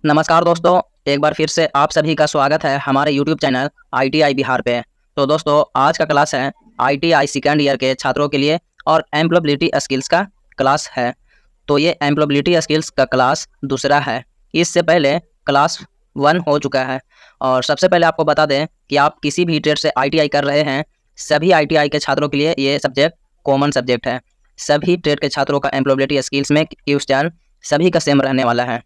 नमस्कार दोस्तों, एक बार फिर से आप सभी का स्वागत है हमारे YouTube चैनल ITI बिहार पे। तो दोस्तों, आज का क्लास है ITI सेकेंड ईयर के छात्रों के लिए और एम्प्लॉयबिलिटी स्किल्स का क्लास है। तो ये एम्प्लॉयबिलिटी स्किल्स का क्लास दूसरा है। इससे पहले क्लास 1 हो चुका है। और सबसे पहले आपको बता दें कि आप किसी भी ट्रेड से ITI कर रहे हैं, सभी ITI के छात्रों के लिए ये सब्जेक्ट कॉमन सब्जेक्ट है। सभी ट्रेड के छात्रों का एम्प्लॉयबिलिटी स्किल्स में क्वेश्चन सभी का सेम रहने वाला है।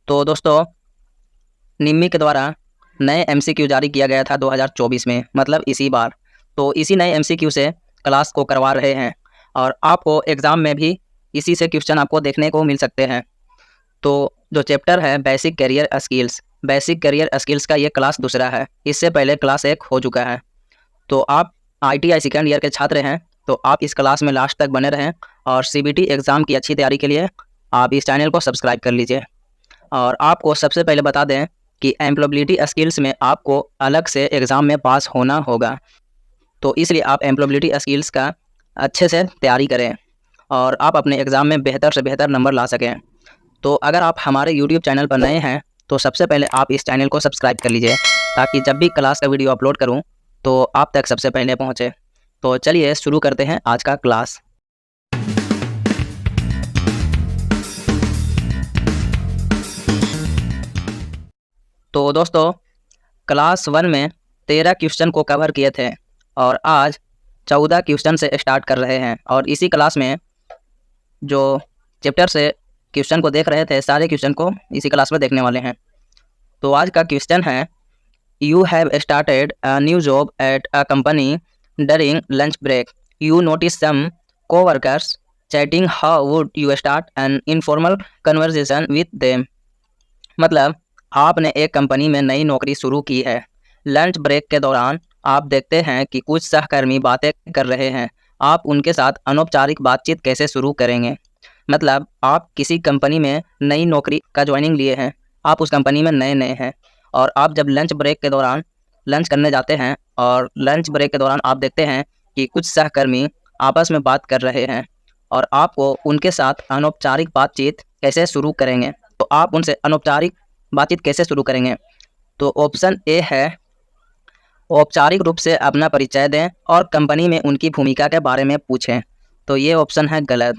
तो दोस्तों, निम्मी के द्वारा नए MCQ जारी किया गया था 2024 में, मतलब इसी बार। तो इसी नए MCQ से क्लास को करवा रहे हैं और आपको एग्ज़ाम में भी इसी से क्वेश्चन आपको देखने को मिल सकते हैं। तो जो चैप्टर है बेसिक करियर स्किल्स का ये क्लास दूसरा है। इससे पहले क्लास 1 हो चुका है। तो आप ITI सेकेंड ईयर के छात्र हैं तो आप इस क्लास में लास्ट तक बने रहें और CBT एग्ज़ाम की अच्छी तैयारी के लिए आप इस चैनल को सब्सक्राइब कर लीजिए। और आपको सबसे पहले बता दें कि एम्प्लॉयबिलिटी स्किल्स में आपको अलग से एग्ज़ाम में पास होना होगा। तो इसलिए आप एम्प्लॉयबिलिटी स्किल्स का अच्छे से तैयारी करें और आप अपने एग्ज़ाम में बेहतर से बेहतर नंबर ला सकें। तो अगर आप हमारे YouTube चैनल पर नए हैं तो सबसे पहले आप इस चैनल को सब्सक्राइब कर लीजिए, ताकि जब भी क्लास का वीडियो अपलोड करूँ तो आप तक सबसे पहले पहुँचे। तो चलिए शुरू करते हैं आज का क्लास। तो दोस्तों, क्लास 1 में 13 क्वेश्चन को कवर किए थे और आज 14 क्वेश्चन से स्टार्ट कर रहे हैं। और इसी क्लास में जो चैप्टर से क्वेश्चन को देख रहे थे, सारे क्वेश्चन को इसी क्लास में देखने वाले हैं। तो आज का क्वेश्चन है, you have started a new job at a company during lunch break. You notice some coworkers chatting. How would you start an informal conversation with them. मतलब आपने एक कंपनी में नई नौकरी शुरू की है। लंच ब्रेक के दौरान आप देखते हैं कि कुछ सहकर्मी बातें कर रहे हैं। आप उनके साथ अनौपचारिक बातचीत कैसे शुरू करेंगे। मतलब आप किसी कंपनी में नई नौकरी का ज्वाइनिंग लिए हैं, आप उस कंपनी में नए नए हैं और आप जब लंच ब्रेक के दौरान लंच करने जाते हैं और लंच ब्रेक के दौरान आप देखते हैं कि कुछ सहकर्मी आपस में बात कर रहे हैं और आपको उनके साथ अनौपचारिक बातचीत कैसे शुरू करेंगे। तो आप उनसे अनौपचारिक बातचीत कैसे शुरू करेंगे। तो ऑप्शन ए है, औपचारिक रूप से अपना परिचय दें और कंपनी में उनकी भूमिका के बारे में पूछें। तो ये ऑप्शन है गलत।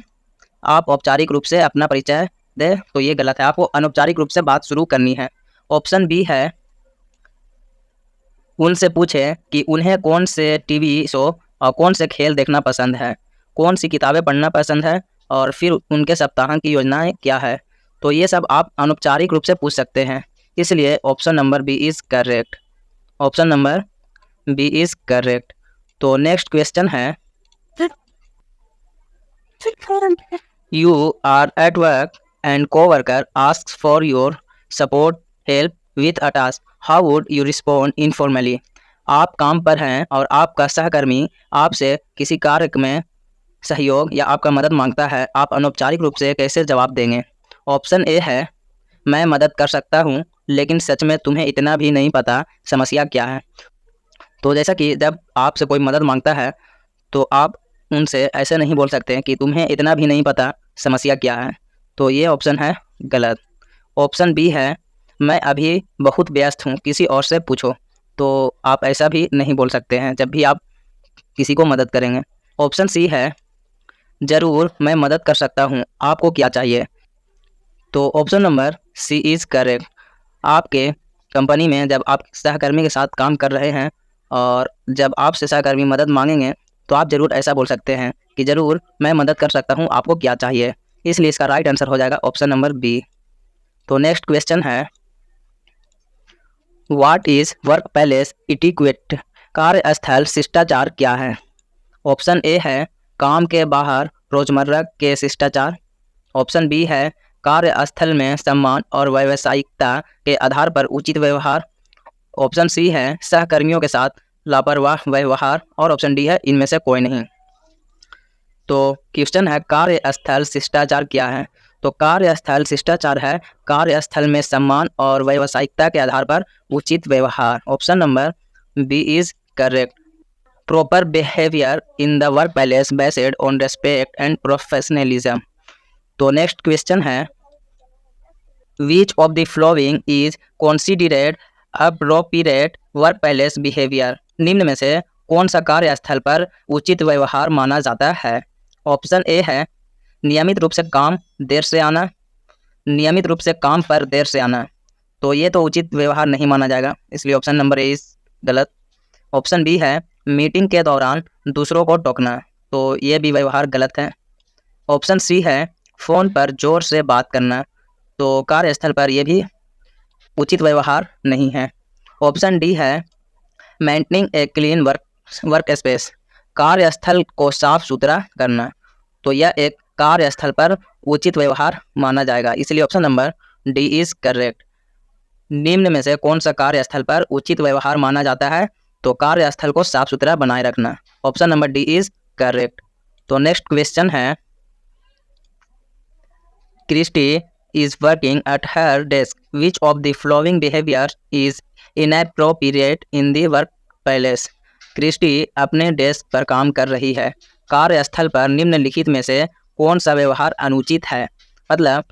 आप औपचारिक रूप से अपना परिचय दें तो ये गलत है, आपको अनौपचारिक रूप से बात शुरू करनी है। ऑप्शन बी है, उनसे पूछें कि उन्हें कौन से टीवी शो और कौन से खेल देखना पसंद है, कौन सी किताबें पढ़ना पसंद है और फिर उनके सप्ताह की योजनाएं क्या है। तो ये सब आप अनौपचारिक रूप से पूछ सकते हैं। इसलिए option number B is correct. Option number B is correct. तो नेक्स्ट क्वेश्चन है, you are at work and coworker asks for your support help with a task. How would you respond informally. आप काम पर हैं और आपका सहकर्मी आपसे किसी कार्य में सहयोग या आपका मदद मांगता है, आप अनौपचारिक रूप से कैसे जवाब देंगे। ऑप्शन ए है, मैं मदद कर सकता हूँ लेकिन सच में तुम्हें इतना भी नहीं पता समस्या क्या है। तो जैसा कि जब आपसे कोई मदद मांगता है तो आप उनसे ऐसे नहीं बोल सकते कि तुम्हें इतना भी नहीं पता समस्या क्या है। तो ये ऑप्शन है गलत। ऑप्शन बी है, मैं अभी बहुत व्यस्त हूँ, किसी और से पूछो। तो आप ऐसा भी नहीं बोल सकते हैं जब भी आप किसी को मदद करेंगे। ऑप्शन सी है, ज़रूर मैं मदद कर सकता हूँ, आपको क्या चाहिए। तो option number C is correct. आपके कंपनी में जब आप सहकर्मी के साथ काम कर रहे हैं और जब आपसे सहकर्मी मदद मांगेंगे तो आप ज़रूर ऐसा बोल सकते हैं कि ज़रूर मैं मदद कर सकता हूँ, आपको क्या चाहिए। इसलिए इसका राइट आंसर हो जाएगा ऑप्शन नंबर बी। तो नेक्स्ट क्वेश्चन है, व्हाट इज़ वर्क प्लेस इटिक्वेट। कार्यस्थल शिष्टाचार क्या है। ऑप्शन ए है, काम के बाहर रोजमर्रा के शिष्टाचार। ऑप्शन बी है, कार्यस्थल में सम्मान और व्यावसायिकता के आधार पर उचित व्यवहार। ऑप्शन सी है, सहकर्मियों के साथ लापरवाह व्यवहार। और ऑप्शन डी है, इनमें से कोई नहीं। तो क्वेश्चन है, कार्यस्थल शिष्टाचार क्या है। तो कार्यस्थल शिष्टाचार है, कार्यस्थल में सम्मान और व्यावसायिकता के आधार पर उचित व्यवहार। Option number B is correct. Proper behaviour in the work place based on respect and professionalism. तो नेक्स्ट क्वेश्चन है, which of the following is considered appropriate work place behaviour. निम्न में से कौन सा कार्यस्थल पर उचित व्यवहार माना जाता है? ऑप्शन ए है नियमित रूप से काम देर से आना, नियमित रूप से काम पर देर से आना। तो ये तो उचित व्यवहार नहीं माना जाएगा, इसलिए ऑप्शन नंबर ए गलत। ऑप्शन बी है मीटिंग के दौरान दूसरों को टोकना, तो ये भी व्यवहार गलत है। ऑप्शन सी है फ़ोन पर ज़ोर से बात करना, तो कार्यस्थल पर यह भी उचित व्यवहार नहीं है। ऑप्शन डी है maintaining a clean work space, कार्यस्थल को साफ सुथरा करना, तो यह एक कार्यस्थल पर उचित व्यवहार माना जाएगा, इसलिए option number D is correct. निम्न में से कौन सा कार्यस्थल पर उचित व्यवहार माना जाता है? तो कार्यस्थल को साफ सुथरा बनाए रखना, option number D is correct. तो नेक्स्ट क्वेश्चन है Christie is working at her desk. Which of the following behavior is inappropriate in the workplace? Christy अपने डेस्क पर काम कर रही है, कार्यस्थल पर निम्नलिखित में से कौन सा व्यवहार अनुचित है? मतलब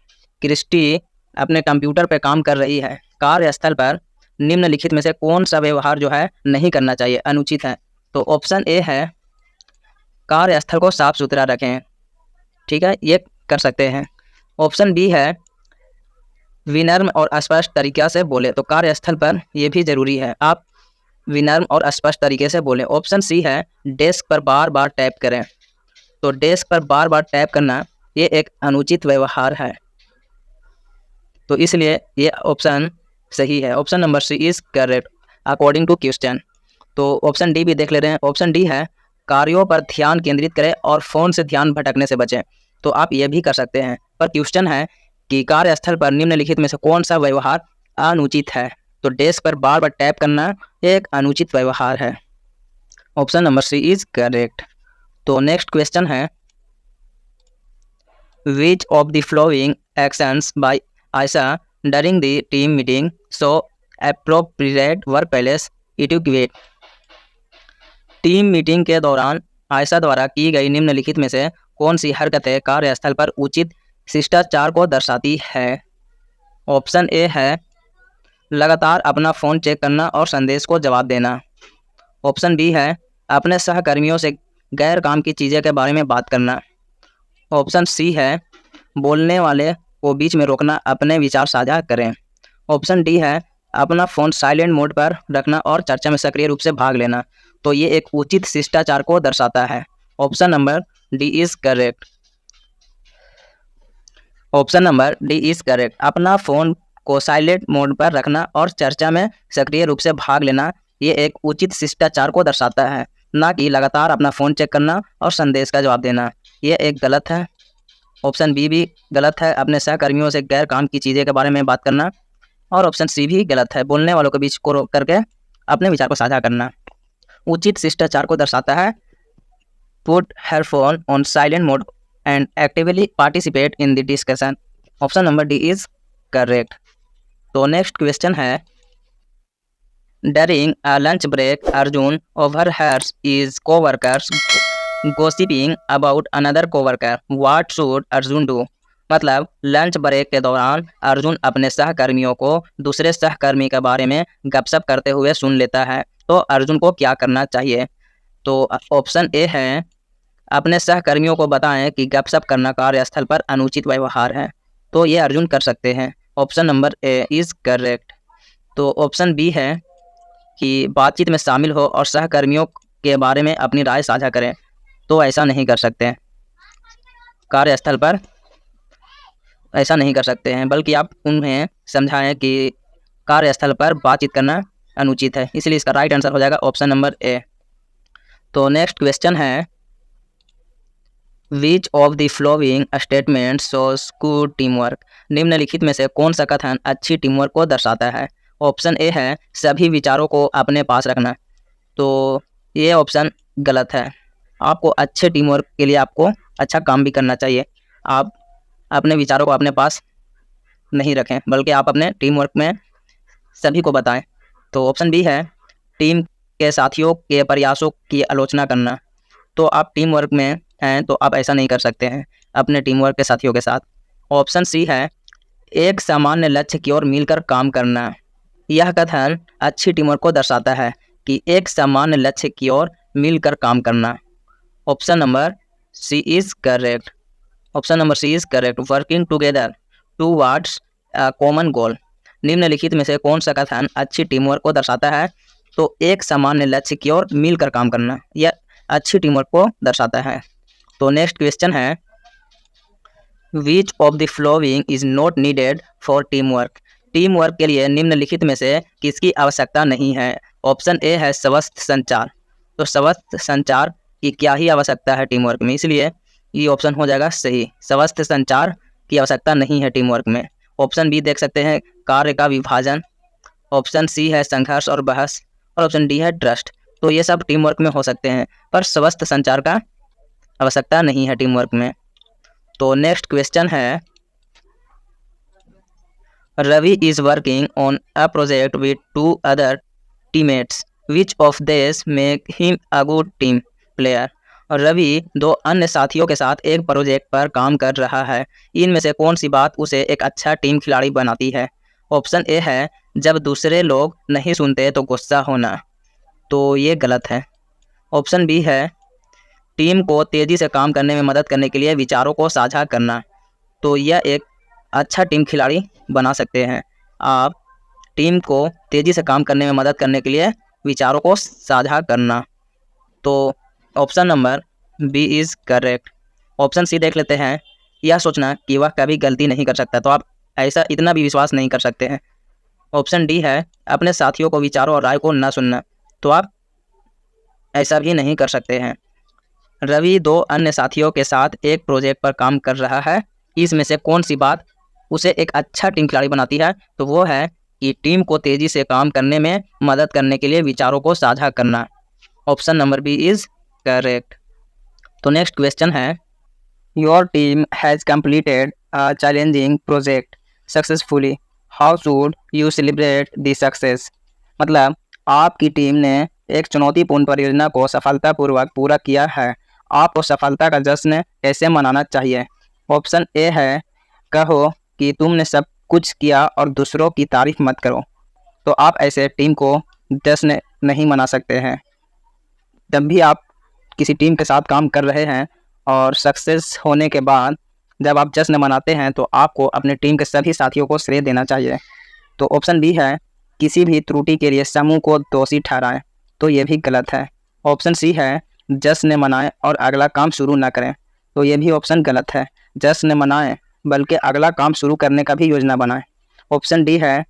क्रिस्टी अपने कंप्यूटर पर काम कर रही है, कार्यस्थल पर निम्नलिखित में से कौन सा व्यवहार जो है नहीं करना चाहिए, अनुचित है? तो ऑप्शन ए है कार्यस्थल को साफ सुथरा रखें, ठीक है, ये कर सकते हैं। ऑप्शन बी है विनम्र और स्पष्ट तरीक़ा से बोले, तो कार्यस्थल पर यह भी ज़रूरी है, आप विनम्र और स्पष्ट तरीके से बोलें। ऑप्शन सी है डेस्क पर बार बार टैप करें, तो डेस्क पर बार बार टैप करना ये एक अनुचित व्यवहार है, तो इसलिए ये ऑप्शन सही है, option number C is correct according to question. तो ऑप्शन डी भी देख ले रहे हैं। ऑप्शन डी है कार्यों पर ध्यान केंद्रित करें और फ़ोन से ध्यान भटकने से बचें, तो आप ये भी कर सकते हैं, पर क्वेश्चन है कि कार्यस्थल पर निम्नलिखित में से कौन सा व्यवहार अनुचित है? तो डेस्क पर बार बार टैप करना एक अनुचित व्यवहार है, option number C is correct. तो नेक्स्ट क्वेश्चन है which of the following actions by Ayesha during the team meeting so appropriate work place etiquette. Team meeting के दौरान आयशा द्वारा की गई निम्नलिखित में से कौन सी हरकतें कार्यस्थल पर उचित शिष्टाचार को दर्शाती है? ऑप्शन ए है लगातार अपना फ़ोन चेक करना और संदेश को जवाब देना। ऑप्शन बी है अपने सहकर्मियों से गैर काम की चीज़ें के बारे में बात करना। ऑप्शन सी है बोलने वाले को बीच में रोकना, अपने विचार साझा करें। ऑप्शन डी है अपना फ़ोन साइलेंट मोड पर रखना और चर्चा में सक्रिय रूप से भाग लेना, तो ये एक उचित शिष्टाचार को दर्शाता है, option number D is correct. Option number D is correct, अपना फ़ोन को साइलेंट मोड पर रखना और चर्चा में सक्रिय रूप से भाग लेना ये एक उचित शिष्टाचार को दर्शाता है, ना कि लगातार अपना फ़ोन चेक करना और संदेश का जवाब देना, ये एक गलत है। ऑप्शन बी भी गलत है, अपने सहकर्मियों से गैर काम की चीज़ें के बारे में बात करना, और ऑप्शन सी भी गलत है, बोलने वालों के बीच को रोक करके अपने विचार को साझा करना। उचित शिष्टाचार को दर्शाता है put her phone on silent mode and actively participate in the discussion, option number D is correct. तो नेक्स्ट क्वेश्चन है during a lunch break Arjun overhears his co-workers gossiping about another co-worker, what should Arjun do? मतलब lunch break के दौरान अर्जुन अपने सहकर्मियों को दूसरे सहकर्मी के बारे में गपशप करते हुए सुन लेता है, तो अर्जुन को क्या करना चाहिए? तो ऑप्शन ए है अपने सहकर्मियों को बताएं कि गपशप करना कार्यस्थल पर अनुचित व्यवहार है, तो ये अर्जुन कर सकते हैं, option number A is correct. तो ऑप्शन बी है कि बातचीत में शामिल हो और सहकर्मियों के बारे में अपनी राय साझा करें, तो ऐसा नहीं कर सकते हैं, कार्यस्थल पर ऐसा नहीं कर सकते हैं, बल्कि आप उन्हें समझाएं कि कार्यस्थल पर बातचीत करना अनुचित है, इसलिए इसका राइट आंसर हो जाएगा ऑप्शन नंबर ए। तो नेक्स्ट क्वेश्चन है which of the following statement shows good team work. निम्नलिखित में से कौन सा कथन अच्छी टीम वर्क को दर्शाता है? ऑप्शन ए है सभी विचारों को अपने पास रखना, तो ये ऑप्शन गलत है, आपको अच्छे टीम वर्क के लिए आपको अच्छा काम भी करना चाहिए, आप अपने विचारों को अपने पास नहीं रखें, बल्कि आप अपने टीम वर्क में सभी को बताएं। तो ऑप्शन बी है टीम के साथियों के प्रयासों की आलोचना करना, तो आप टीम वर्क में हैं तो आप ऐसा नहीं कर सकते हैं अपने टीम वर्क के साथियों के साथ। ऑप्शन सी है एक सामान्य लक्ष्य की ओर मिलकर काम करना। यह कथन अच्छी टीमवर्क को दर्शाता है कि एक सामान्य लक्ष्य की ओर मिलकर काम करना। Option number C is correct. Option number C is correct. Working together towards a common goal. निम्नलिखित में से कौन सा कथन अच्छी टीमवर्क को दर्शाता है? तो एक सामान्य लक्ष्य की ओर मिलकर काम करना, यह अच्छी टीमवर्क को दर्शाता है। तो नेक्स्ट क्वेश्चन है, which of the following is not needed for team work. Team work के लिए निम्नलिखित में से किसकी आवश्यकता नहीं है? ऑप्शन ए है स्वस्थ संचार। तो स्वस्थ संचार की क्या ही आवश्यकता है टीम वर्क में, इसलिए ये ऑप्शन हो जाएगा सही। स्वस्थ संचार की आवश्यकता नहीं है टीम वर्क में। ऑप्शन बी देख सकते हैं, कार्य का विभाजन। ऑप्शन सी है संघर्ष और बहस, और ऑप्शन डी है ट्रस्ट। तो ये सब टीम वर्क में हो सकते हैं, पर स्वस्थ संचार का आवश्यकता नहीं है टीम वर्क में। तो नेक्स्ट क्वेश्चन है, Ravi is working on a project with 2 other teammates, which of this make him a good team player. और रवि 2 अन्य साथियों के साथ एक प्रोजेक्ट पर काम कर रहा है, इनमें से कौन सी बात उसे एक अच्छा टीम खिलाड़ी बनाती है? ऑप्शन ए है जब दूसरे लोग नहीं सुनते तो गुस्सा होना। तो ये गलत है। ऑप्शन बी है टीम को तेज़ी से काम करने में मदद करने के लिए विचारों को साझा करना। तो यह एक अच्छा टीम खिलाड़ी बना सकते हैं। आप टीम को तेज़ी से काम करने में मदद करने के लिए विचारों को साझा करना। तो option number B is correct. Option C देख लेते हैं, यह सोचना कि वह कभी गलती नहीं कर सकता। तो आप ऐसा इतना भी विश्वास नहीं कर सकते हैं। ऑप्शन डी है अपने साथियों को विचारों और राय को न सुनना। तो आप ऐसा भी नहीं कर सकते हैं। रवि 2 अन्य साथियों के साथ एक प्रोजेक्ट पर काम कर रहा है, इसमें से कौन सी बात उसे एक अच्छा टीम खिलाड़ी बनाती है? तो वो है कि टीम को तेज़ी से काम करने में मदद करने के लिए विचारों को साझा करना। Option number B is correct. तो नेक्स्ट क्वेश्चन है, your team has completed a challenging project successfully, how should you celebrate the success. मतलब आपकी टीम ने एक चुनौतीपूर्ण परियोजना को सफलतापूर्वक पूरा किया है, आपको सफलता का जश्न कैसे मनाना चाहिए? ऑप्शन ए है कहो कि तुमने सब कुछ किया और दूसरों की तारीफ मत करो। तो आप ऐसे टीम को जश्न नहीं मना सकते हैं। जब भी आप किसी टीम के साथ काम कर रहे हैं और सक्सेस होने के बाद जब आप जश्न मनाते हैं तो आपको अपने टीम के सभी साथियों को श्रेय देना चाहिए। तो ऑप्शन बी है किसी भी त्रुटि के लिए समूह को दोषी ठहराएं। तो ये भी गलत है। ऑप्शन सी है जश्न मनाएं और अगला काम शुरू ना करें। तो ये भी ऑप्शन गलत है। जश्न मनाएं बल्कि अगला काम शुरू करने का भी योजना बनाएं। ऑप्शन डी है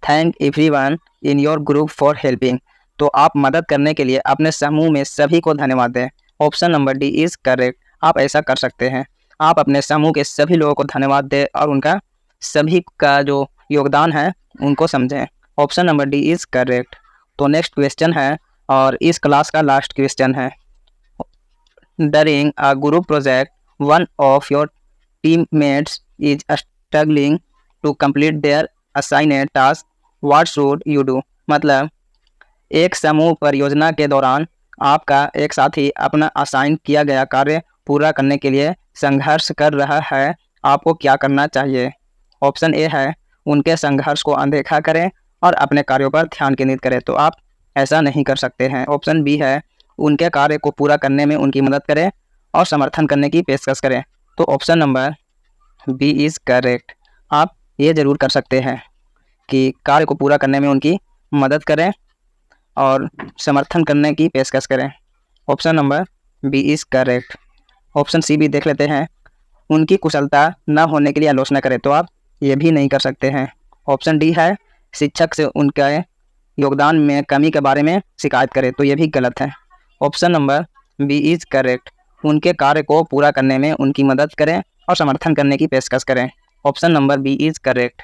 thank everyone in your group for helping. तो आप मदद करने के लिए अपने समूह में सभी को धन्यवाद दें। Option number D is correct. आप ऐसा कर सकते हैं। आप अपने समूह के सभी लोगों को धन्यवाद दें और उनका सभी का जो योगदान है उनको समझें। Option number D is correct. तो नेक्स्ट क्वेश्चन है और इस क्लास का लास्ट क्वेश्चन है, during a group project one of your teammates is struggling to complete their assigned task, what should you do. मतलब एक समूह परियोजना के दौरान आपका एक साथी अपना असाइन किया गया कार्य पूरा करने के लिए संघर्ष कर रहा है, आपको क्या करना चाहिए? ऑप्शन ए है उनके संघर्ष को अनदेखा करें और अपने कार्यों पर ध्यान केंद्रित करें। तो आप ऐसा नहीं कर सकते हैं। ऑप्शन बी है उनके कार्य को पूरा करने में उनकी मदद करें और समर्थन करने की पेशकश करें। तो option number B is correct. आप ये ज़रूर कर सकते हैं कि कार्य को पूरा करने में उनकी मदद करें और समर्थन करने की पेशकश करें। Option number B is correct. Option C भी देख लेते हैं, उनकी कुशलता न होने के लिए आलोचना करें। तो आप ये भी नहीं कर सकते हैं। ऑप्शन डी है शिक्षक से उनके योगदान में कमी के बारे में शिकायत करें। तो ये भी गलत है। Option number B is correct. उनके कार्य को पूरा करने में उनकी मदद करें और समर्थन करने की पेशकश करें। Option number B is correct.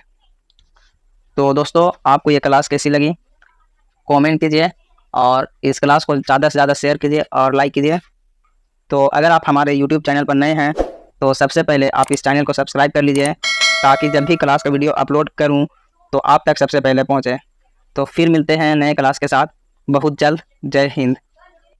तो दोस्तों आपको ये क्लास कैसी लगी कमेंट कीजिए और इस क्लास को ज़्यादा से ज़्यादा शेयर कीजिए और लाइक कीजिए। तो अगर आप हमारे YouTube चैनल पर नए हैं तो सबसे पहले आप इस चैनल को सब्सक्राइब कर लीजिए ताकि जब भी क्लास का वीडियो अपलोड करूं तो आप तक सबसे पहले पहुंचे। तो फिर मिलते हैं नए क्लास के साथ बहुत जल्द। जय हिंद।